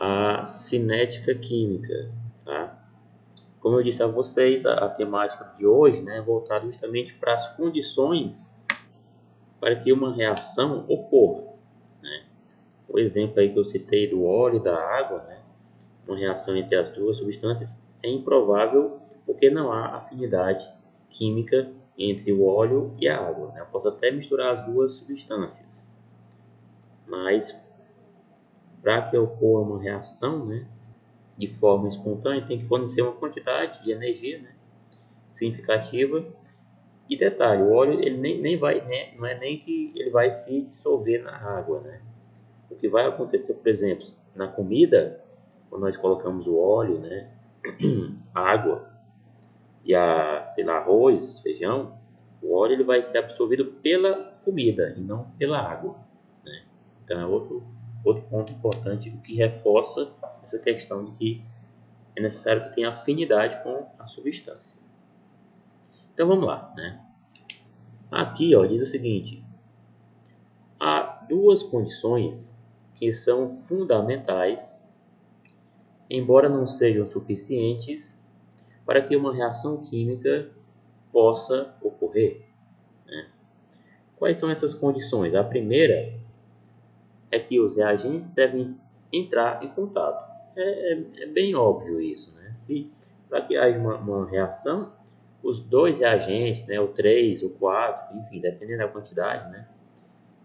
a cinética química, tá? Como eu disse a vocês, a temática de hoje, né, é voltada justamente para as condições para que uma reação ocorra, né? O exemplo aí que eu citei do óleo e da água, né, uma reação entre as duas substâncias é improvável porque não há afinidade química entre o óleo e a água, né? Eu posso até misturar as duas substâncias, mas para que ocorra uma reação, né, de forma espontânea, tem que fornecer uma quantidade de energia, né, significativa. E detalhe, o óleo ele nem vai, né, não é nem que ele vai se dissolver na água, né? O que vai acontecer, por exemplo, na comida, quando nós colocamos o óleo, né, a água e sei lá, arroz, feijão, o óleo ele vai ser absorvido pela comida e não pela água, né? Então é outro ponto importante que reforça essa questão de que é necessário que tenha afinidade com a substância. Então vamos lá, né? Aqui, ó, diz o seguinte: há duas condições que são fundamentais, embora não sejam suficientes, para que uma reação química possa ocorrer, né? Quais são essas condições? A primeira é que os reagentes devem entrar em contato. É bem óbvio isso, né? Se para que haja uma reação, os dois reagentes, né, o 3, o 4, enfim, dependendo da quantidade, né,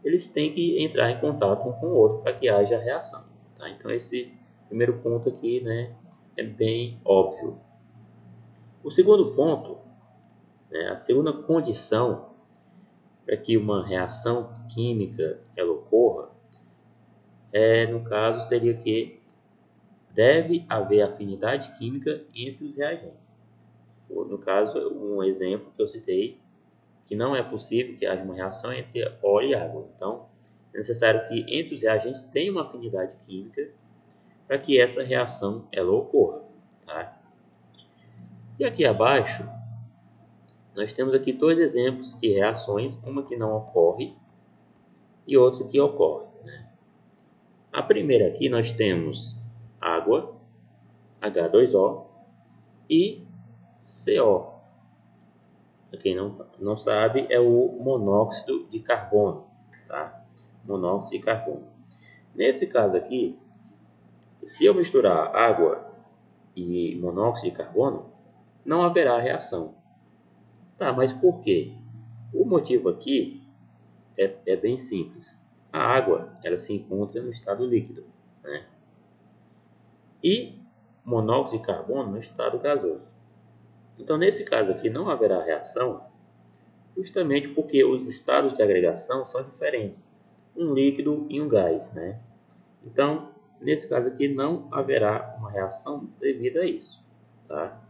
eles têm que entrar em contato um com o outro para que haja reação, tá? Então esse primeiro ponto aqui, né, é bem óbvio. O segundo ponto, né, a segunda condição para que uma reação química ela ocorra no caso seria que deve haver afinidade química entre os reagentes. No caso, um exemplo que eu citei, que não é possível que haja uma reação entre óleo e água. Então, é necessário que entre os reagentes tenha uma afinidade química para que essa reação ela ocorra, tá? E aqui abaixo, nós temos aqui dois exemplos de reações, uma que não ocorre e outra que ocorre, né? A primeira aqui nós temos água, H2O, e CO. Para quem não sabe, é o monóxido de carbono, tá? Monóxido de carbono. Nesse caso aqui, se eu misturar água e monóxido de carbono, não haverá reação. Tá, mas por quê? O motivo aqui é bem simples. A água ela se encontra no estado líquido, né? E monóxido de carbono no estado gasoso. Então, nesse caso aqui, não haverá reação, justamente porque os estados de agregação são diferentes, um líquido e um gás, né? Então, nesse caso aqui, não haverá uma reação devido a isso, tá?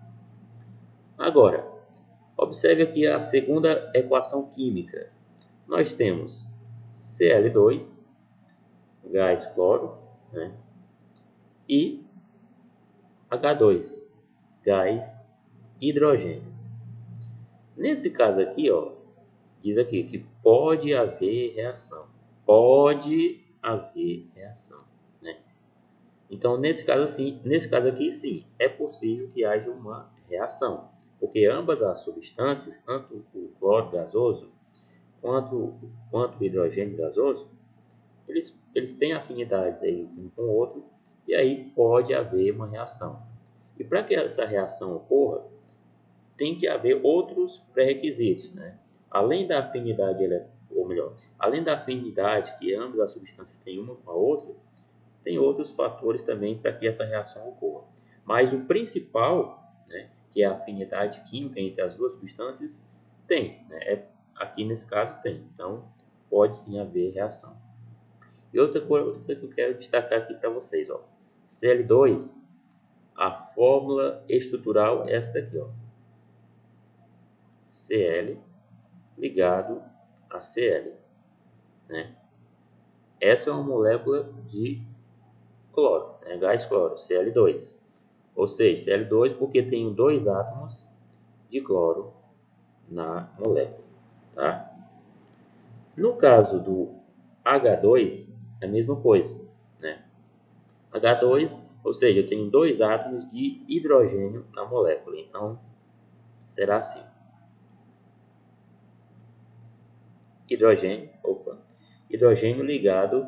Agora, observe aqui a segunda equação química. Nós temos Cl2, gás cloro, né? E H2, gás hidrogênio. Nesse caso aqui, ó, diz aqui que pode haver reação. Pode haver reação, né? Então, nesse caso aqui, sim, é possível que haja uma reação, porque ambas as substâncias, tanto o cloro gasoso quanto o hidrogênio gasoso, eles têm afinidades aí um com o outro, e aí pode haver uma reação. E para que essa reação ocorra, tem que haver outros pré-requisitos, né? Além da afinidade, ou melhor, além da afinidade que ambas as substâncias têm uma com a outra, tem outros fatores também para que essa reação ocorra. Mas o principal, né, que é a afinidade química entre as duas substâncias, tem, né? Aqui nesse caso tem. Então, pode sim haver reação. E outra coisa que eu quero destacar aqui para vocês, ó, Cl2, a fórmula estrutural é essa daqui, ó. Cl ligado a Cl, né? Essa é uma molécula de cloro, né? Gás cloro, Cl2. Ou seja, Cl2 porque tem dois átomos de cloro na molécula, tá? No caso do H2, é a mesma coisa, né? H2, ou seja, eu tenho dois átomos de hidrogênio na molécula. Então, será assim. Hidrogênio ligado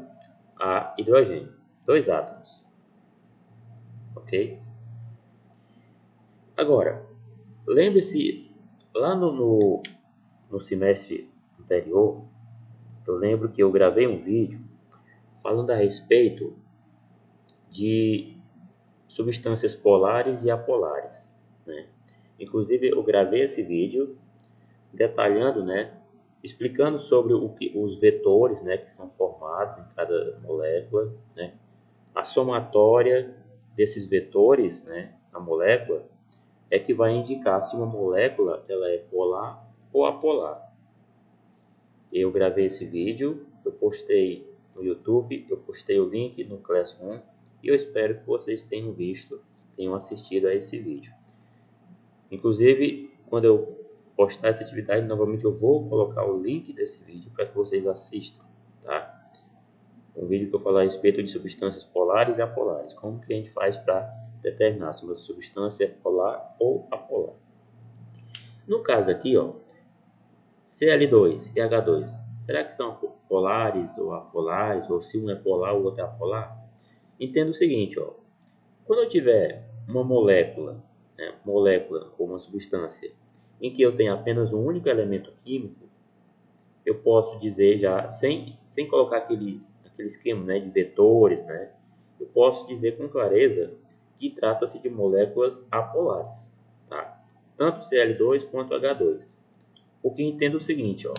a hidrogênio. Dois átomos. Ok? Agora, lembre-se, lá no semestre anterior, eu lembro que eu gravei um vídeo falando a respeito de substâncias polares e apolares, né? Inclusive, eu gravei esse vídeo detalhando, né, explicando sobre os vetores, né, que são formados em cada molécula, né, a somatória desses vetores, né, na molécula é que vai indicar se uma molécula ela é polar ou apolar. Eu gravei esse vídeo, eu postei no YouTube, eu postei o link no Classroom e eu espero que vocês tenham visto, tenham assistido a esse vídeo. Inclusive, quando eu postar essa atividade, novamente eu vou colocar o link desse vídeo para que vocês assistam, tá? Um vídeo que eu falo a respeito de substâncias polares e apolares. Como que a gente faz para determinar se uma substância é polar ou apolar. No caso aqui, ó, Cl2 e H2, será que são polares ou apolares? Ou se um é polar ou outro é apolar? Entenda o seguinte, ó, quando eu tiver uma molécula, né, molécula ou uma substância em que eu tenho apenas um único elemento químico, eu posso dizer já, sem colocar aquele esquema, né, de vetores, né, eu posso dizer com clareza que trata-se de moléculas apolares, tá? Tanto Cl2 quanto H2. Porque entenda o seguinte, ó,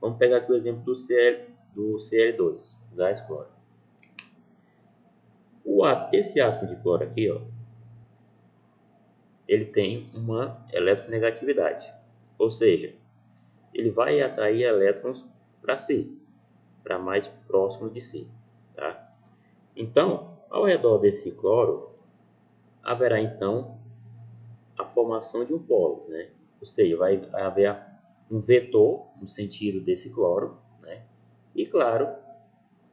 vamos pegar aqui o exemplo do Cl2, gás cloro. Esse átomo de cloro aqui, ó, ele tem uma eletronegatividade, ou seja, ele vai atrair elétrons para si, para mais próximo de si, tá? Então, ao redor desse cloro, haverá então a formação de um polo, né? Ou seja, vai haver um vetor no sentido desse cloro, né? E claro,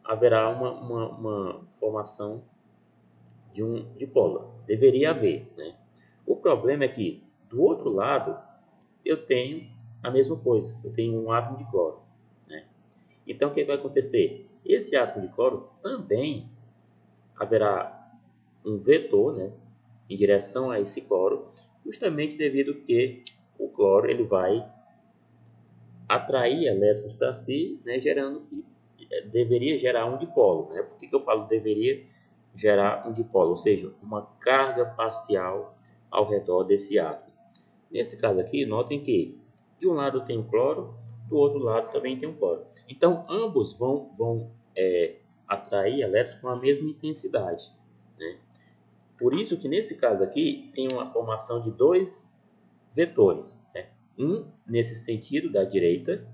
haverá uma formação de polo. Deveria haver, né? O problema é que do outro lado eu tenho a mesma coisa, eu tenho um átomo de cloro, né? Então o que vai acontecer? Esse átomo de cloro também haverá um vetor, né, em direção a esse cloro, justamente devido que o cloro ele vai atrair elétrons para si, né, deveria gerar um dipolo, né? Por que eu falo deveria gerar um dipolo? Ou seja, uma carga parcial ao redor desse átomo. Nesse caso aqui, notem que de um lado tem o cloro, do outro lado também tem o cloro. Então, ambos vão atrair elétrons com a mesma intensidade, né? Por isso que nesse caso aqui tem uma formação de dois vetores, né? Um nesse sentido da direita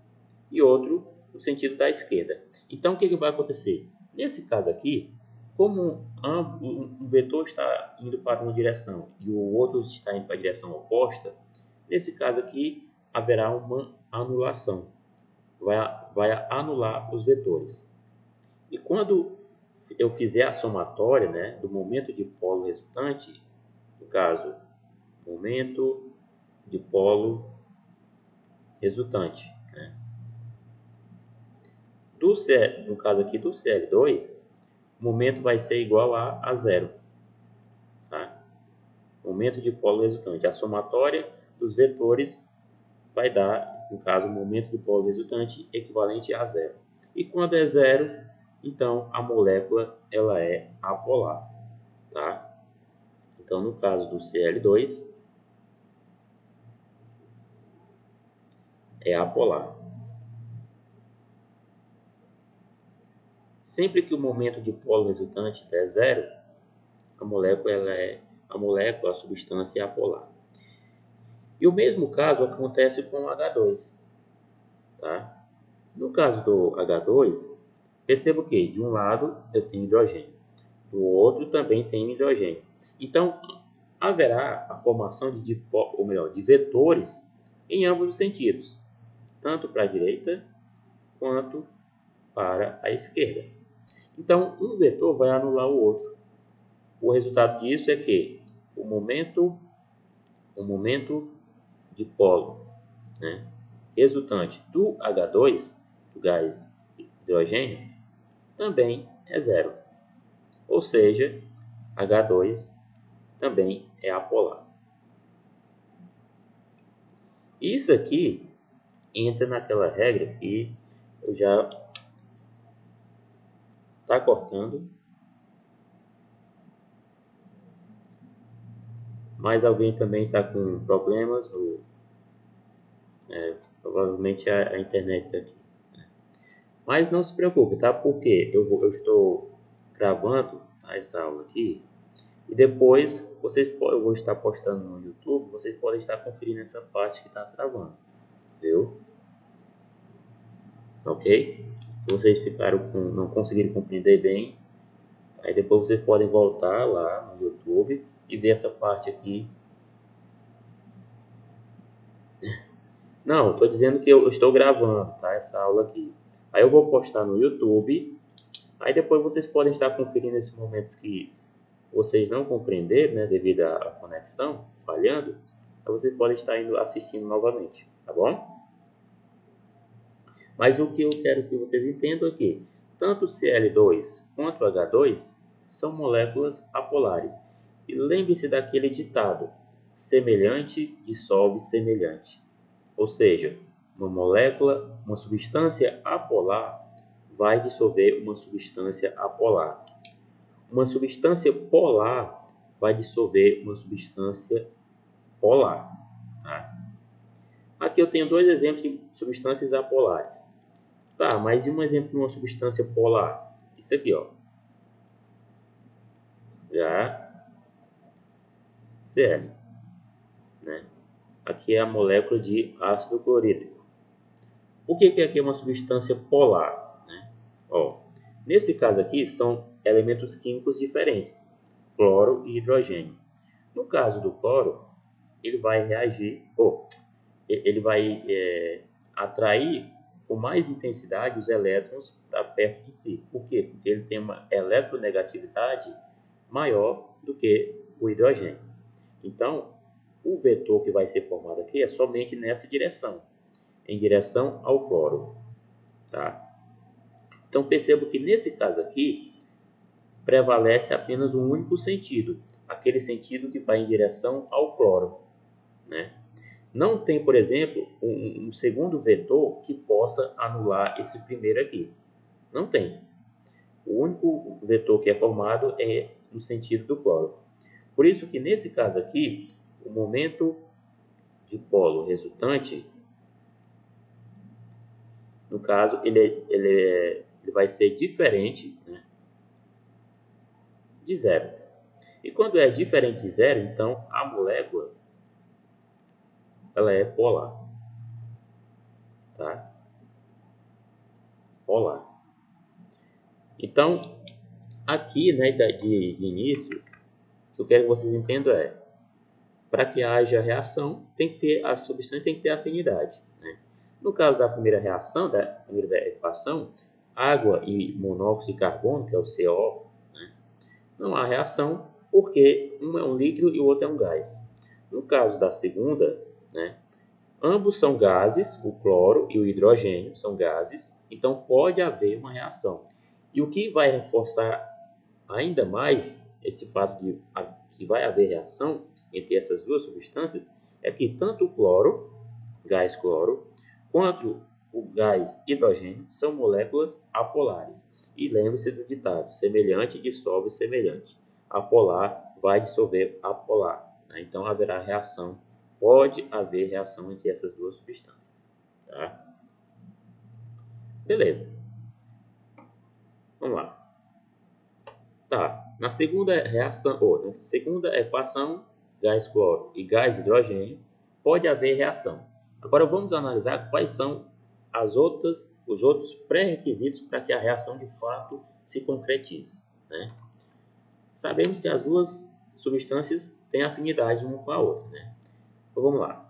e outro no sentido da esquerda. Então o que vai acontecer? Nesse caso aqui, como um vetor está indo para uma direção e o outro está indo para a direção oposta, nesse caso aqui haverá uma anulação, vai anular os vetores. E quando eu fizer a somatória, né, do momento de polo resultante, no caso, momento de polo resultante, né, no caso aqui do Cl2, o momento vai ser igual a zero. Tá? Momento de polo resultante. A somatória dos vetores vai dar, no caso, o momento de polo resultante equivalente a zero. E quando é zero, então a molécula ela é apolar. Tá? Então, no caso do Cl2, é apolar. Sempre que o momento de polo resultante der zero, a substância é apolar. E o mesmo caso acontece com o H2. Tá? No caso do H2, perceba que de um lado eu tenho hidrogênio, do outro também tem hidrogênio. Então, haverá a formação de vetores em ambos os sentidos, tanto para a direita quanto para a esquerda. Então, um vetor vai anular o outro. o resultado disso é que o momento de polo, né, resultante do H2, do gás hidrogênio, também é zero. Ou seja, H2 também é apolar. Isso aqui entra naquela regra que eu já está cortando. Mas alguém também está com problemas no... provavelmente a internet está aqui. Mas não se preocupe, tá? Porque eu estou gravando, tá, essa aula aqui. E depois eu vou estar postando no YouTube. Vocês podem estar conferindo essa parte que está travando. Viu? Ok? Se vocês não conseguiram compreender bem, aí depois vocês podem voltar lá no YouTube e ver essa parte aqui. Não, estou dizendo que eu estou gravando, tá, essa aula aqui. Aí eu vou postar no YouTube. Aí depois vocês podem estar conferindo esses momentos que vocês não compreenderam, né, devido à conexão falhando. Aí vocês podem estar indo assistindo novamente, tá bom? Mas o que eu quero que vocês entendam é que tanto o Cl2 quanto o H2 são moléculas apolares. E lembre-se daquele ditado: semelhante dissolve semelhante. Ou seja, uma substância apolar vai dissolver uma substância apolar. Uma substância polar vai dissolver uma substância polar. Tá? Aqui eu tenho dois exemplos de substâncias apolares. Tá, mas e um exemplo de uma substância polar? Isso aqui, ó. Já Cl, né? Aqui é a molécula de ácido clorídrico. Por que aqui é uma substância polar? Né? Ó, nesse caso aqui são elementos químicos diferentes, cloro e hidrogênio. No caso do cloro, ele vai reagir, ele vai atrair com mais intensidade os elétrons para perto de si. Por quê? Porque ele tem uma eletronegatividade maior do que o hidrogênio. Então, o vetor que vai ser formado aqui é somente nessa direção, em direção ao cloro. Tá? Então, percebo que nesse caso aqui, prevalece apenas um único sentido, aquele sentido que vai em direção ao cloro. Né? Não tem, por exemplo, um segundo vetor que possa anular esse primeiro aqui. Não tem. O único vetor que é formado é no sentido do cloro. Por isso que nesse caso aqui, o momento de polo resultante, no caso, ele vai ser diferente, né, de zero. E quando é diferente de zero, então a molécula ela é polar. Tá? Polar. Então, aqui, né, de início, o que eu quero que vocês entendam é, para que haja reação, a substância tem que ter afinidade. Né? No caso da primeira reação, da primeira equação, água e monóxido de carbono, que é o CO, né? Não há reação porque um é um líquido e o outro é um gás. No caso da segunda, né, ambos são gases, o cloro e o hidrogênio são gases, então pode haver uma reação. E o que vai reforçar ainda mais esse fato de que vai haver reação entre essas duas substâncias é que tanto o cloro, gás cloro, quanto o gás hidrogênio são moléculas apolares. E lembre-se do ditado: semelhante dissolve semelhante. Apolar vai dissolver apolar. Né? Então haverá reação, pode haver reação entre essas duas substâncias. Tá? Beleza. Vamos lá. Tá. Na segunda reação, ou na segunda equação, gás cloro e gás hidrogênio, pode haver reação. Agora vamos analisar quais são os outros pré-requisitos para que a reação de fato se concretize. Né? Sabemos que as duas substâncias têm afinidade uma com a outra. Né? Então vamos lá.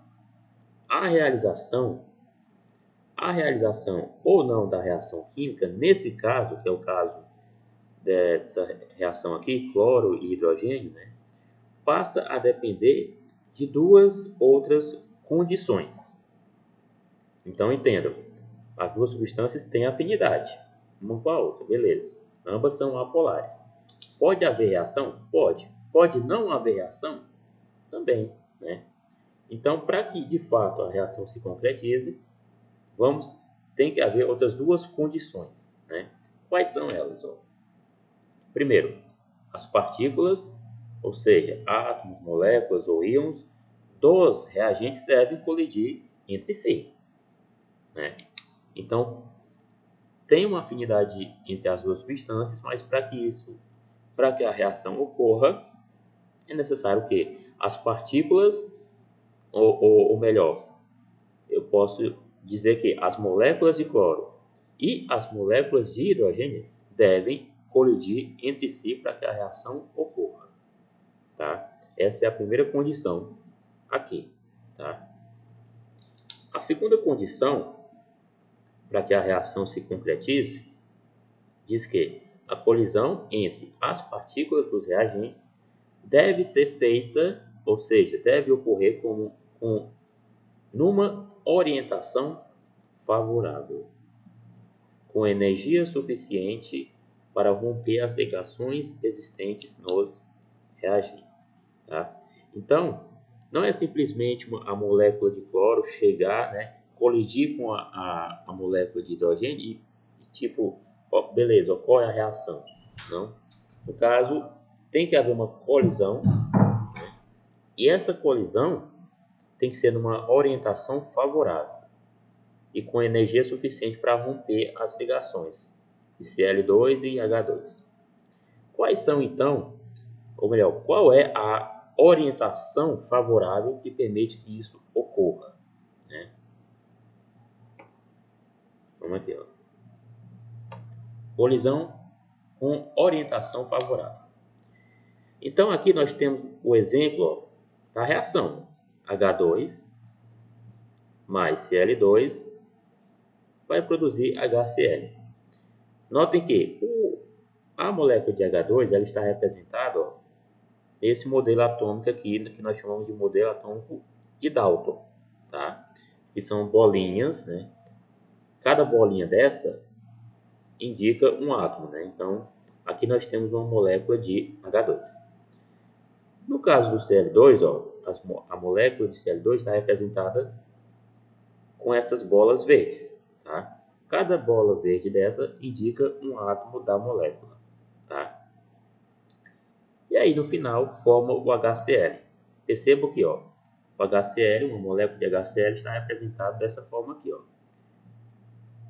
A realização ou não da reação química, nesse caso, que é o caso dessa reação aqui, cloro e hidrogênio, né, passa a depender de duas outras condições. Então, entendam, as duas substâncias têm afinidade uma com a outra, beleza. Ambas são apolares. Pode haver reação? Pode. Pode não haver reação? Também, né? Então, para que de fato a reação se concretize, tem que haver outras duas condições, né? Quais são elas? Ó? Primeiro, as partículas, ou seja, átomos, moléculas ou íons dos reagentes devem colidir entre si, né? Então, tem uma afinidade entre as duas substâncias, mas para que a reação ocorra, é necessário que as partículas, ou melhor, eu posso dizer que as moléculas de cloro e as moléculas de hidrogênio devem colidir entre si para que a reação ocorra, tá? Essa é a primeira condição aqui, tá? A segunda condição para que a reação se concretize diz que a colisão entre as partículas dos reagentes deve ser feita, ou seja, deve ocorrer numa orientação favorável, com energia suficiente para romper as ligações existentes nos reagentes. Tá? Então, não é simplesmente a molécula de cloro chegar, né, colidir com a molécula de hidrogênio e tipo, ó, beleza, ocorre a reação. Não. No caso, tem que haver uma colisão, né, e essa colisão tem que ser numa orientação favorável e com energia suficiente para romper as ligações de Cl2 e H2. Quais são então, ou melhor, qual é a orientação favorável que permite que isso ocorra? Né? Vamos aqui, ó. Colisão com orientação favorável. Então aqui nós temos o exemplo, ó, da reação H2 mais Cl2 vai produzir HCl. Notem que a molécula de H2 ela está representada, ó, nesse modelo atômico aqui, que nós chamamos de modelo atômico de Dalton, tá? Que são bolinhas, né? Cada bolinha dessa indica um átomo, né? Então, aqui nós temos uma molécula de H2. No caso do Cl2, ó, a molécula de Cl2 está representada com essas bolas verdes, tá? Cada bola verde dessa indica um átomo da molécula, tá? E aí, no final, forma o HCl. Perceba que, ó, o HCl, uma molécula de HCl, está representado dessa forma aqui, ó.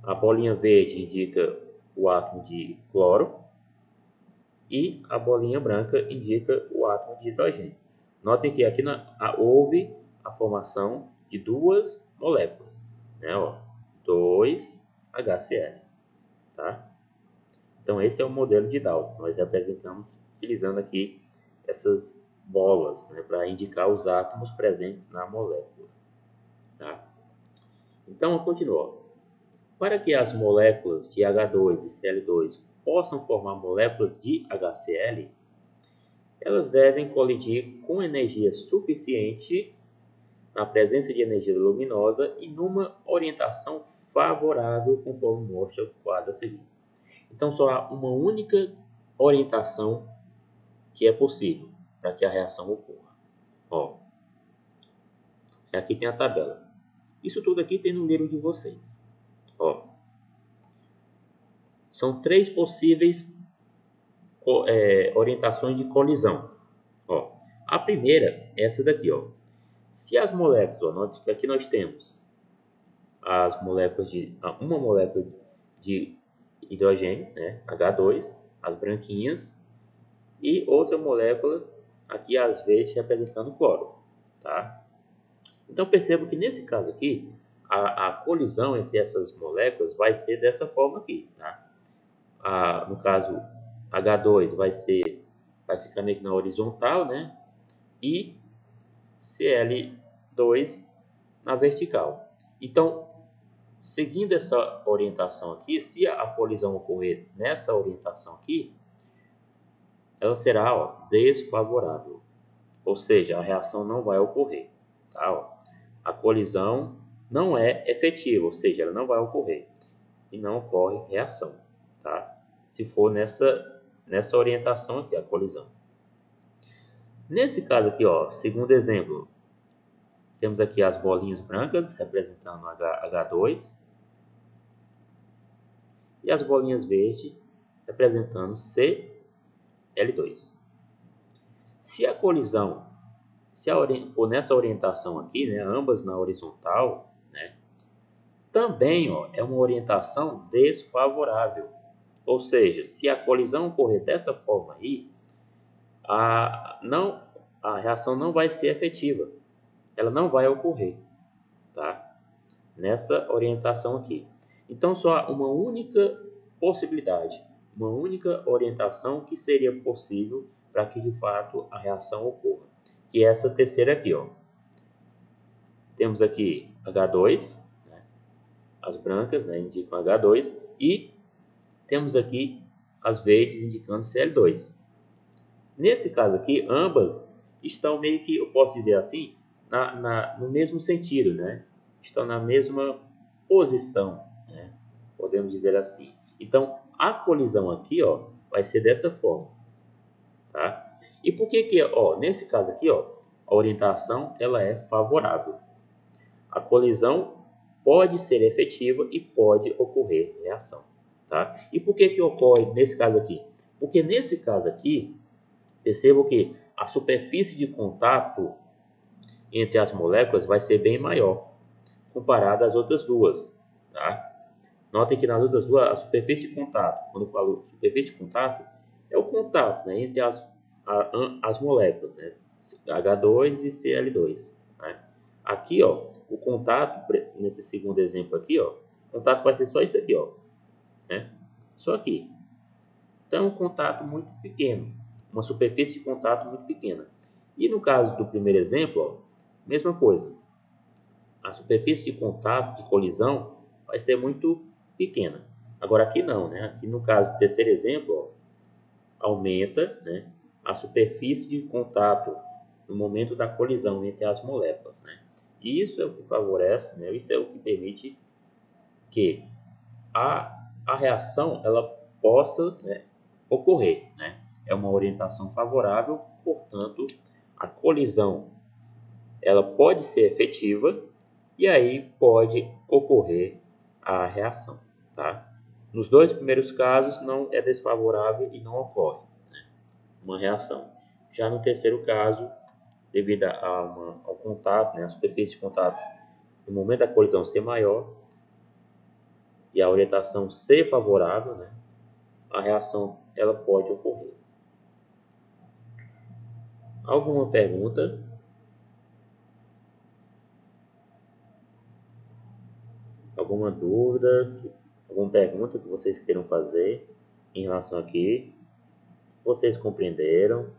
A bolinha verde indica o átomo de cloro e a bolinha branca indica o átomo de hidrogênio. Notem que aqui houve a formação de duas moléculas, né? Ó, 2HCl, tá? Então esse é o modelo de Dalton. Nós representamos utilizando aqui essas bolas, né, para indicar os átomos presentes na molécula, tá? Então continua. Para que as moléculas de H2 e Cl2 possam formar moléculas de HCl, elas devem colidir com energia suficiente na presença de energia luminosa e numa orientação favorável, conforme mostra o quadro a seguir. Então, só há uma única orientação que é possível para que a reação ocorra. Ó, aqui tem a tabela. Isso tudo aqui tem no livro de vocês. Ó, são três possíveis orientações de colisão. Ó, a primeira é essa daqui. Ó. Se as moléculas, ó, aqui nós temos as moléculas uma molécula de hidrogênio, né, H2, as branquinhas, e outra molécula, aqui as verdes, representando cloro. Tá? Então perceba que nesse caso aqui, a colisão entre essas moléculas vai ser dessa forma aqui. Tá? No caso, H2 vai ficar meio que na horizontal, né? E Cl2 na vertical. Então, seguindo essa orientação aqui, se a colisão ocorrer nessa orientação aqui, ela será, ó, desfavorável, ou seja, a reação não vai ocorrer, tá? Ó, a colisão não é efetiva, ou seja, ela não vai ocorrer e não ocorre reação, tá? Se for nessa orientação aqui, a colisão. Nesse caso aqui, ó, segundo exemplo, temos aqui as bolinhas brancas representando H2 e as bolinhas verdes representando Cl2. Se a colisão for nessa orientação aqui, né, ambas na horizontal, né, também, ó, é uma orientação desfavorável. Ou seja, se a colisão ocorrer dessa forma aí, a reação não vai ser efetiva. Ela não vai ocorrer, tá? Nessa orientação aqui. Então, só há uma única possibilidade, uma única orientação que seria possível para que, de fato, a reação ocorra. Que é essa terceira aqui, ó. Temos aqui H2, né? As brancas, né, indicam H2, e temos aqui as verdes indicando Cl2. Nesse caso aqui, ambas estão meio que, eu posso dizer assim, no mesmo sentido, né? Estão na mesma posição, né? Podemos dizer assim. Então, a colisão aqui, ó, vai ser dessa forma, tá? E por que, ó, nesse caso aqui, ó, a orientação ela é favorável. A colisão pode ser efetiva e pode ocorrer reação, tá? E por que ocorre nesse caso aqui? Porque nesse caso aqui, percebam que a superfície de contato entre as moléculas vai ser bem maior comparada às outras duas, tá? Notem que nas outras duas, a superfície de contato, quando eu falo superfície de contato, é o contato, né, entre as moléculas, né, H2 e Cl2. Né? Aqui, ó, o contato, nesse segundo exemplo aqui, ó, o contato vai ser só isso aqui, ó, né? Só aqui. Então, é um contato muito pequeno, uma superfície de contato muito pequena. E no caso do primeiro exemplo, ó, mesma coisa. A superfície de contato, de colisão, vai ser muito pequena. Agora aqui não, né? Aqui no caso do terceiro exemplo, ó, aumenta, né, a superfície de contato no momento da colisão entre as moléculas, né? E isso é o que favorece, né? Isso é o que permite que a reação ela possa, né, ocorrer, né? É uma orientação favorável, portanto, a colisão ela pode ser efetiva e aí pode ocorrer a reação, tá? Nos dois primeiros casos não é desfavorável e não ocorre, né, uma reação. Já no terceiro caso, devido ao contato, né, a superfície de contato no momento da colisão ser maior e a orientação ser favorável, né, a reação ela pode ocorrer. Alguma pergunta? Alguma dúvida? Alguma pergunta que vocês queiram fazer em relação aqui? Vocês compreenderam?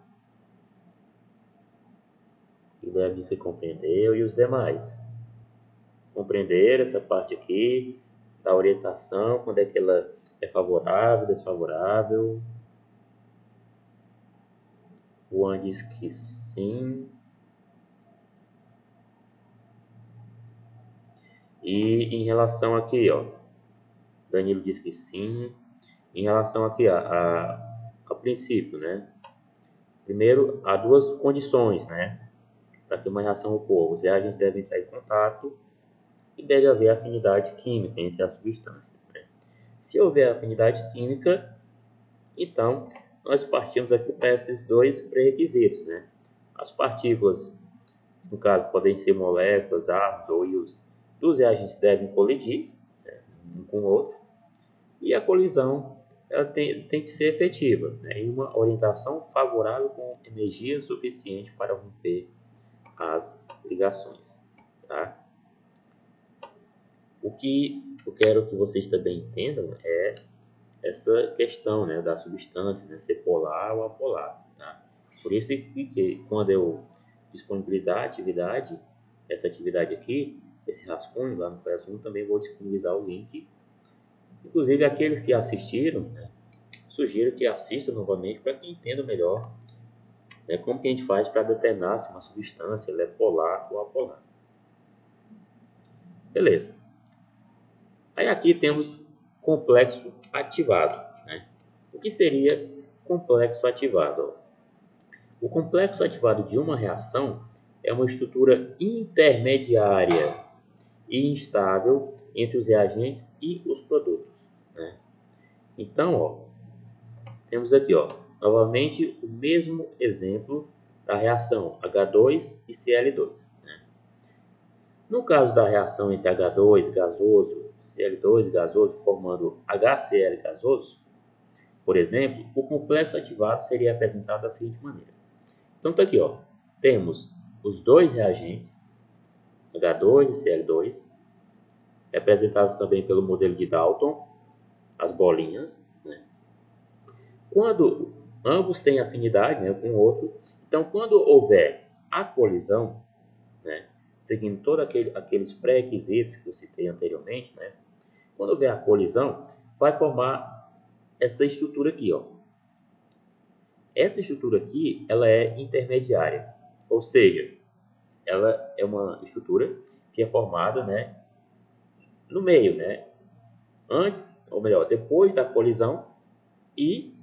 Guilherme se compreendeu e os demais? Compreenderam essa parte aqui da orientação, quando é que ela é favorável, desfavorável? O Juan diz que sim. E em relação aqui, ó, Danilo diz que sim. Em relação aqui a princípio, né? Primeiro, há duas condições, né? Para que uma reação ocorra. Os reagentes devem entrar em contato e deve haver afinidade química entre as substâncias, né? Se houver afinidade química, então nós partimos aqui para esses dois pré-requisitos, né? As partículas, no caso, podem ser moléculas, átomos ou íons, dos reagentes devem colidir, né, um com o outro, e a colisão ela tem que ser efetiva, né, em uma orientação favorável com energia suficiente para romper as ligações, tá? O que eu quero que vocês também entendam é essa questão, né, da substância, né, ser polar ou apolar, tá? Por isso que quando eu disponibilizar a atividade, essa atividade aqui, esse rascunho lá no Classroom, também vou disponibilizar o link. Inclusive aqueles que assistiram, né, sugiro que assista novamente para que entenda melhor, né, como que a gente faz para determinar se uma substância ela é polar ou apolar. Beleza. Aí aqui temos complexo ativado, né? O que seria complexo ativado? O complexo ativado de uma reação é uma estrutura intermediária e instável entre os reagentes e os produtos, né? Então, temos aqui, novamente o mesmo exemplo da reação H2 e Cl2, né? No caso da reação entre H2 gasoso, Cl2 gasoso formando HCl gasoso, por exemplo, o complexo ativado seria apresentado da seguinte maneira. Então está aqui, temos os dois reagentes, H2 e Cl2, representados também pelo modelo de Dalton, as bolinhas, né? Quando ambos têm afinidade, né, com o outro, então quando houver a colisão, né, seguindo todos aqueles pré-requisitos que eu citei anteriormente, né, quando houver a colisão, vai formar essa estrutura aqui, Essa estrutura aqui, ela é intermediária, ou seja, ela é uma estrutura que é formada, né, no meio, né, antes, ou melhor, depois da colisão e,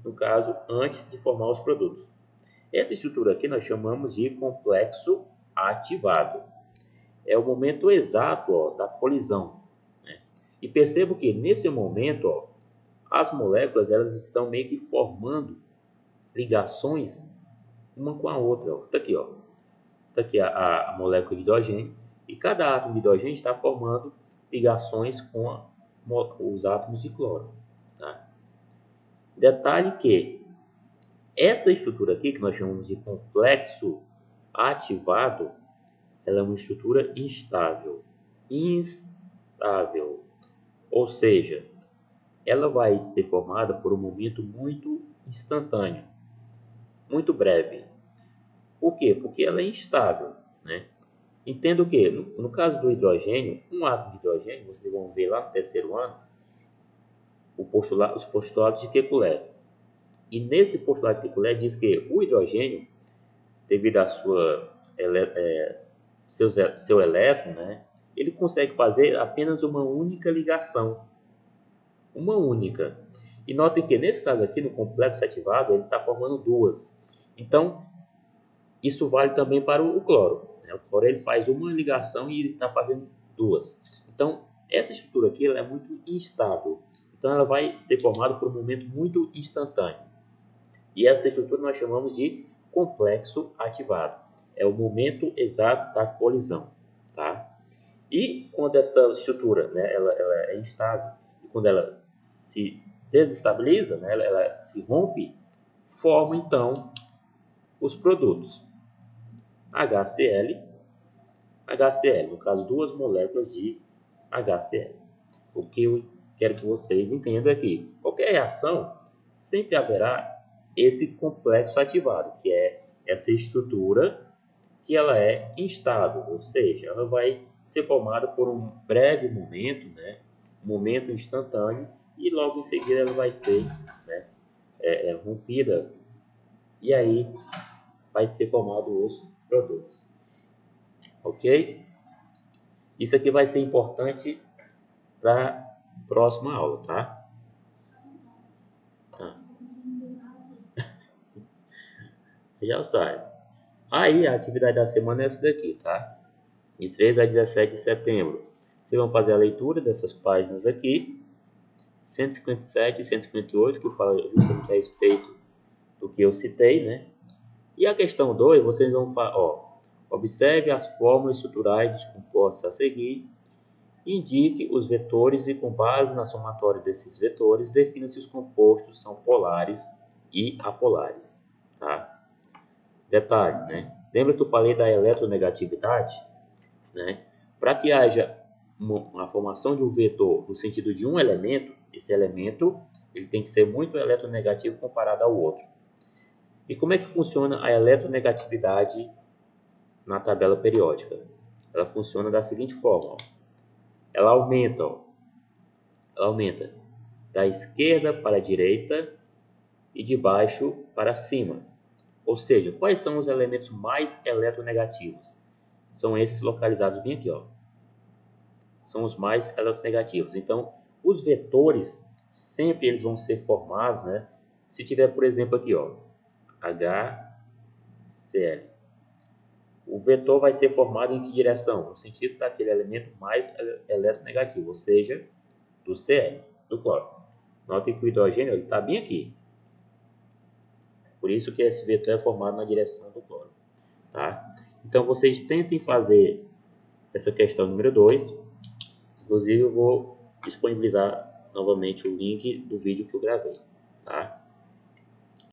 no caso, antes de formar os produtos. Essa estrutura aqui nós chamamos de complexo ativado. É o momento exato da colisão, né? E percebo que nesse momento as moléculas elas estão meio que formando ligações uma com a outra. Está aqui, tá aqui a molécula de hidrogênio e cada átomo de hidrogênio está formando ligações com os átomos de cloro. Tá? Detalhe que essa estrutura aqui, que nós chamamos de complexo ativado, ela é uma estrutura instável. Ou seja, ela vai ser formada por um momento muito instantâneo, muito breve. Por quê? Porque ela é instável, né? Entendo que, no caso do hidrogênio, um átomo de hidrogênio, vocês vão ver lá no terceiro ano, os postulados de Kekulé. E nesse postulado de Kekulé diz que o hidrogênio, devido a seu elétron, né, ele consegue fazer apenas uma única ligação. Uma única. E notem que nesse caso aqui, no complexo ativado, ele está formando duas. Então, isso vale também para o cloro. Né? O cloro ele faz uma ligação e ele está fazendo duas. Então, essa estrutura aqui ela é muito instável. Então, ela vai ser formada por um momento muito instantâneo. E essa estrutura nós chamamos de complexo ativado. É o momento exato da colisão. Tá? E quando essa estrutura, né, ela é instável, e quando ela se desestabiliza, né, ela se rompe, forma então os produtos. HCl, no caso, duas moléculas de HCl. O que eu quero que vocês entendam é que qualquer reação sempre haverá esse complexo ativado, que é essa estrutura que ela é instável, ou seja, ela vai ser formada por um breve momento, né, um momento instantâneo, e logo em seguida ela vai ser, né, rompida, e aí vai ser formado os produtos. Ok? Isso aqui vai ser importante para a próxima aula, tá? Já sai. Aí a atividade da semana é essa daqui, tá? De 13 a 17 de setembro. Vocês vão fazer a leitura dessas páginas aqui, 157 e 158, que fala justamente a respeito do que eu citei, né? E a questão 2, vocês vão falar, observe as fórmulas estruturais dos compostos a seguir, indique os vetores e com base na somatória desses vetores, defina se os compostos são polares e apolares, tá? Detalhe, né? Lembra que eu falei da eletronegatividade, né? Para que haja uma formação de um vetor no sentido de um elemento, esse elemento ele tem que ser muito eletronegativo comparado ao outro. E como é que funciona a eletronegatividade na tabela periódica? Ela funciona da seguinte forma, ela aumenta, da esquerda para a direita e de baixo para cima. Ou seja, quais são os elementos mais eletronegativos? São esses localizados bem aqui, ó. São os mais eletronegativos. Então, os vetores sempre eles vão ser formados, né? Se tiver, por exemplo, aqui, ó, HCl. O vetor vai ser formado em que direção? No sentido daquele elemento mais eletronegativo, ou seja, do Cl, do cloro. Note que o hidrogênio está bem aqui. Por isso que esse vetor é formado na direção do cloro. Tá? Então, vocês tentem fazer essa questão número 2. Inclusive, eu vou disponibilizar novamente o link do vídeo que eu gravei. Tá?